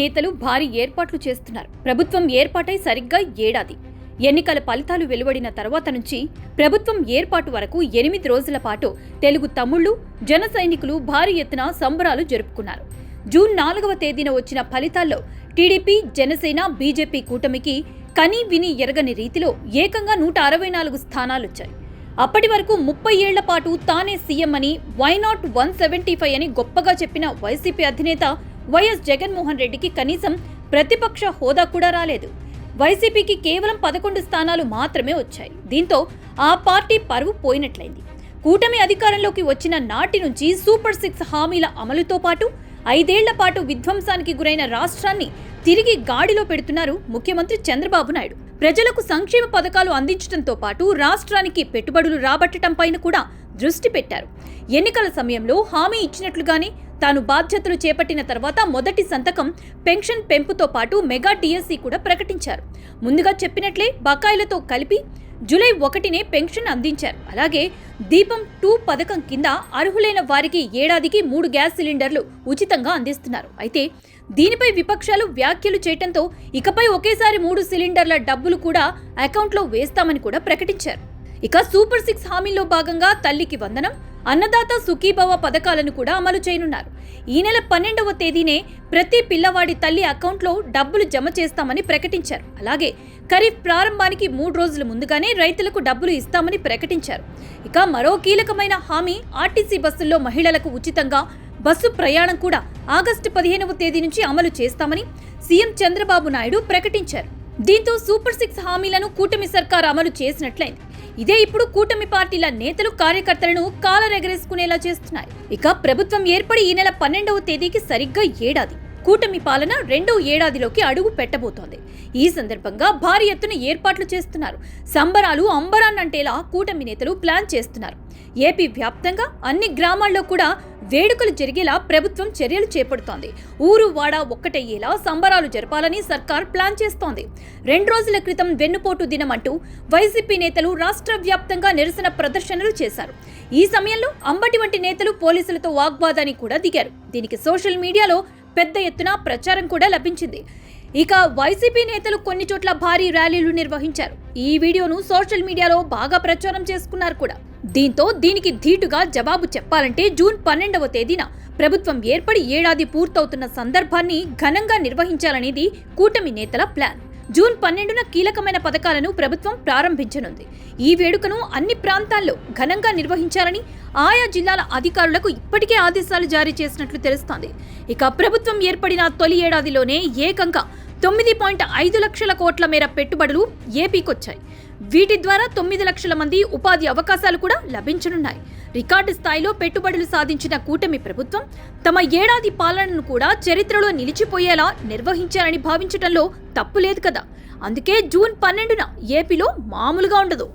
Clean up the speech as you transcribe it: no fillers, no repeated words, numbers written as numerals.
నేతలు భారీ ఏర్పాట్లు చేస్తున్నారు. ప్రభుత్వం ఏర్పాటై సరిగ్గా ఏడాది. ఎన్నికల ఫలితాలు వెలువడిన తర్వాత నుంచి ప్రభుత్వం ఏర్పాటు వరకు 8 రోజుల పాటు తెలుగు తమ్ముళ్లు, జన సైనికులు భారీ ఎత్తున సంబరాలు జరుపుకున్నారు. జూన్ 4వ తేదీన వచ్చిన ఫలితాల్లో టీడీపీ, జనసేన, బీజేపీ కూటమికి కనీ విని ఎరగని రీతిలో ఏకంగా 164 స్థానాలొచ్చాయి. అప్పటి వరకు 30 ఏళ్ల పాటు తానే సీఎం అని, వై నాట్ 175 అని గొప్పగా చెప్పిన వైసీపీ అధినేత వైఎస్ జగన్మోహన్ రెడ్డికి కనీసం ప్రతిపక్ష హోదా కూడా రాలేదు. వైసీపీకి కేవలం 11 స్థానాలు మాత్రమే వచ్చాయి. దీంతో ఆ పార్టీ పరువు పోయినట్లయింది. కూటమి అధికారంలోకి వచ్చిన నాటి నుంచి సూపర్ 6 హామీల అమలుతో పాటు 5 ఏళ్ల పాటు విధ్వంసానికి గురైన రాష్ట్రాన్ని తిరిగి గాడిలో పెడుతున్నారు ముఖ్యమంత్రి చంద్రబాబు నాయుడు. ప్రజలకు సంక్షేమ పథకాలు అందించడంతో పాటు రాష్ట్రానికి పెట్టుబడులు రాబట్టడం పైన కూడా దృష్టి పెట్టారు. ఎన్నికల సమయంలో హామీ ఇచ్చినట్లుగానే తాను బాధ్యతలు చేపట్టిన తర్వాత మొదటి సంతకం పెన్షన్ పెంపుతో పాటు మెగా డిఎస్సి కూడా ప్రకటించారు. ముందుగా చెప్పినట్లే బకాయిలతో కలిపి జూలై 1నే పెన్షన్ అందించారు. అలాగే దీపం 2 పథకం కింద అర్హులైన వారికి ఏడాదికి 3 గ్యాస్ సిలిండర్లు ఉచితంగా అందిస్తున్నారు. అయితే దీనిపై విపక్షాలు వ్యాఖ్యలు చేయడంతో ఇకపై ఒకేసారి 3 సిలిండర్ల డబ్బులు కూడా అకౌంట్లో వేస్తామని కూడా ప్రకటించారు. ఇక సూపర్ 6 హామీల్లో భాగంగా తల్లికి వందనం, అన్నదాత సుఖీభవ పథకాలను కూడా అమలు చేయనున్నారు. ఈ నెల 12వ తేదీనే ప్రతి పిల్లవాడి తల్లి అకౌంట్లో డబ్బులు జమ చేస్తామని ప్రకటించారు. అలాగే ఖరీఫ్ ప్రారంభానికి 3 రోజుల ముందుగానే రైతులకు డబ్బులు ఇస్తామని ప్రకటించారు. ఇక మరో కీలకమైన హామీ ఆర్టీసీ బస్సుల్లో మహిళలకు ఉచితంగా బస్సు ప్రయాణం కూడా ఆగస్టు 15వ తేదీ నుంచి అమలు చేస్తామని సీఎం చంద్రబాబు నాయుడు ప్రకటించారు. దీంతో సూపర్ 6 హామీలను కూటమి సర్కార్ అమలు చేసినట్లయింది. ఇదే ఇప్పుడు కూటమి పార్టీల నేతలు, కార్యకర్తలను కాలరెగరేసుకునేలా చేస్తున్నాయి. ఇక ప్రభుత్వం ఏర్పడి ఈ నెల 12వ తేదీకి సరిగ్గా ఏడాది. కూటమి పాలన 2వ ఏడాదిలోకి అడుగు పెట్టబోతోంది. ఈ సందర్భంగా భారీ ఎత్తున ఏర్పాట్లు చేస్తున్నారు. సంబరాలు అంబరాన్నంటేలా కూటమి నేతలు ప్లాన్ చేస్తున్నారు. ఏపీ వ్యాప్తంగా అన్ని గ్రామాల్లో కూడా వేడుకలు జరిగేలా ప్రభుత్వం చర్యలు చేపడుతోంది. ఊరు వాడ ఒక్కటయ్యేలా సంబరాలు జరపాలని సర్కార్ ప్లాన్ చేస్తోంది. 2 రోజుల క్రితం వెన్నుపోటు దినం అంటూ వైసీపీ నేతలు రాష్ట్ర వ్యాప్తంగా నిరసన ప్రదర్శనలు చేశారు. ఈ సమయంలో అంబటి వంటి నేతలు పోలీసులతో వాగ్వాదానికి కూడా దిగారు. దీనికి సోషల్ మీడియాలో పెద్ద ఎత్తున ప్రచారం కూడా లభించింది. ఇక వైసీపీ నేతలు కొన్ని చోట్ల భారీ ర్యాలీలు నిర్వహించారు. ఈ వీడియోను సోషల్ మీడియాలో బాగా ప్రచారం చేసుకున్నారు కూడా. దీంతో దీనికి ధీటుగా జవాబు చెప్పాలంటే జూన్ 12వ తేదీన ప్రభుత్వం ఏర్పడి ఏడాది పూర్తవుతున్న సందర్భాన్ని ఘనంగా నిర్వహించాలనేది కూటమి నేతల ప్లాన్. జూన్ 12న కీలకమైన పథకాలను ప్రభుత్వం ప్రారంభించనుంది. ఈ వేడుకను అన్ని ప్రాంతాల్లో ఘనంగా నిర్వహించాలని ఆయా జిల్లాల అధికారులకు ఇప్పటికే ఆదేశాలు జారీ చేసినట్లు తెలుస్తోంది. ఇక ప్రభుత్వం ఏర్పడిన తొలి ఏడాదిలోనే ఏకంగా 9.5 లక్షల కోట్ల మేర పెట్టుబడులు ఏపీకొచ్చాయి. వీటి ద్వారా 9 లక్షల మంది ఉపాధి అవకాశాలు కూడా లభించనున్నాయి. రికార్డు స్థాయిలో పెట్టుబడులు సాధించిన కూటమి ప్రభుత్వం తమ ఏడాది పాలనను కూడా చరిత్రలో నిలిచిపోయేలా నిర్వహించాలని భావించడంలో తప్పు లేదు కదా. అందుకే జూన్ 12న ఏపీలో మామూలుగా ఉండదు.